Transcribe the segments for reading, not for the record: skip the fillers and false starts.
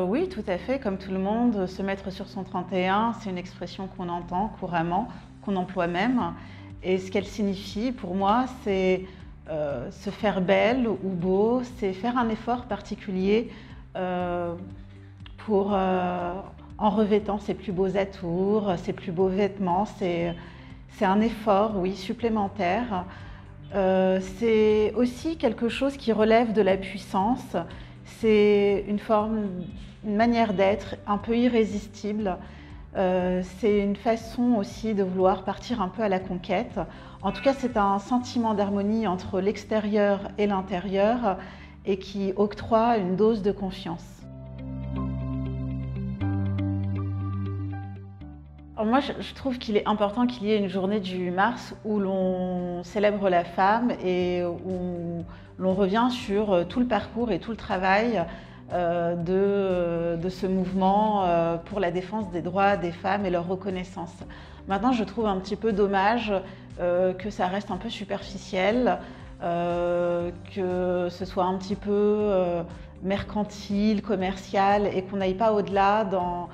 Oui, tout à fait. Comme tout le monde, se mettre sur son 31, c'est une expression qu'on entend couramment, qu'on emploie même. Et ce qu'elle signifie pour moi, c'est se faire belle ou beau, c'est faire un effort particulier euh, pour, en revêtant ses plus beaux atours, ses plus beaux vêtements. C'est un effort, oui, supplémentaire. C'est aussi quelque chose qui relève de la puissance. C'est une manière d'être un peu irrésistible. C'est une façon aussi de vouloir partir un peu à la conquête. En tout cas, c'est un sentiment d'harmonie entre l'extérieur et l'intérieur et qui octroie une dose de confiance. Alors moi, je trouve qu'il est important qu'il y ait une journée du 8 mars où l'on célèbre la femme et où l'on revient sur tout le parcours et tout le travail de ce mouvement pour la défense des droits des femmes et leur reconnaissance. Maintenant, je trouve un petit peu dommage que ça reste un peu superficiel, que ce soit un petit peu mercantile, commercial et qu'on n'aille pas au-delà dans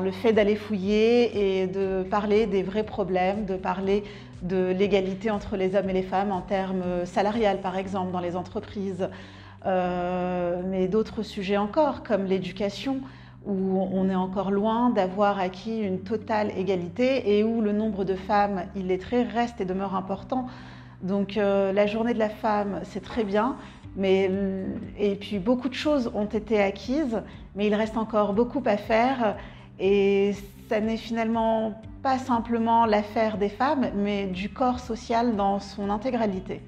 le fait d'aller fouiller et de parler des vrais problèmes, de parler de l'égalité entre les hommes et les femmes en termes salariales, par exemple, dans les entreprises, mais d'autres sujets encore, comme l'éducation, où on est encore loin d'avoir acquis une totale égalité et où le nombre de femmes illettrées reste et demeure important. Donc la journée de la femme, c'est très bien, et puis beaucoup de choses ont été acquises, mais il reste encore beaucoup à faire et ça n'est finalement pas simplement l'affaire des femmes, mais du corps social dans son intégralité.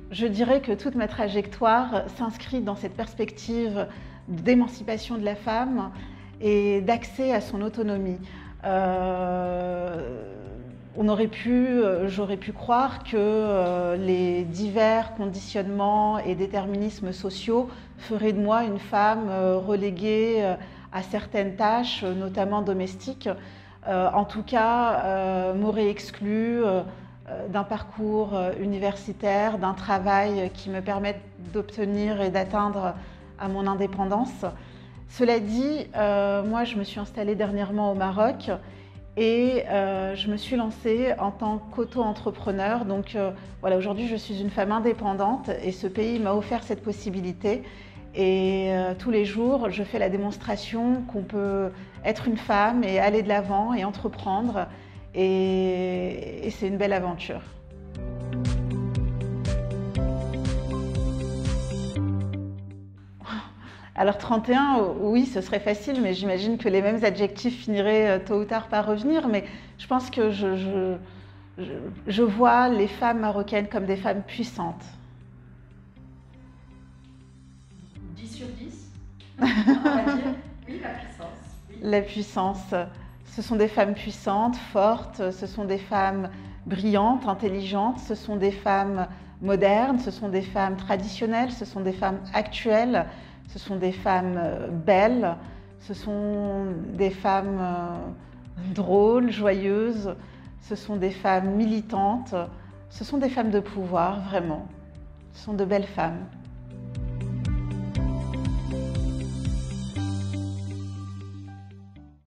Je dirais que toute ma trajectoire s'inscrit dans cette perspective d'émancipation de la femme et d'accès à son autonomie. J'aurais pu croire que les divers conditionnements et déterminismes sociaux feraient de moi une femme reléguée à certaines tâches, notamment domestiques. En tout cas, m'aurait exclue d'un parcours universitaire, d'un travail qui me permette d'obtenir et d'atteindre à mon indépendance. Cela dit, moi je me suis installée dernièrement au Maroc et je me suis lancée en tant qu'auto-entrepreneur. Donc voilà, aujourd'hui je suis une femme indépendante et ce pays m'a offert cette possibilité. Et tous les jours, je fais la démonstration qu'on peut être une femme et aller de l'avant et entreprendre. Et c'est une belle aventure. Alors 31, oui, ce serait facile, mais j'imagine que les mêmes adjectifs finiraient tôt ou tard par revenir. Mais je pense que je vois les femmes marocaines comme des femmes puissantes. 10 sur 10, on va dire. Oui, la puissance. Oui. La puissance. Ce sont des femmes puissantes, fortes, ce sont des femmes brillantes, intelligentes, ce sont des femmes modernes, ce sont des femmes traditionnelles, ce sont des femmes actuelles, ce sont des femmes belles, ce sont des femmes drôles, joyeuses, ce sont des femmes militantes, ce sont des femmes de pouvoir, vraiment. Ce sont de belles femmes.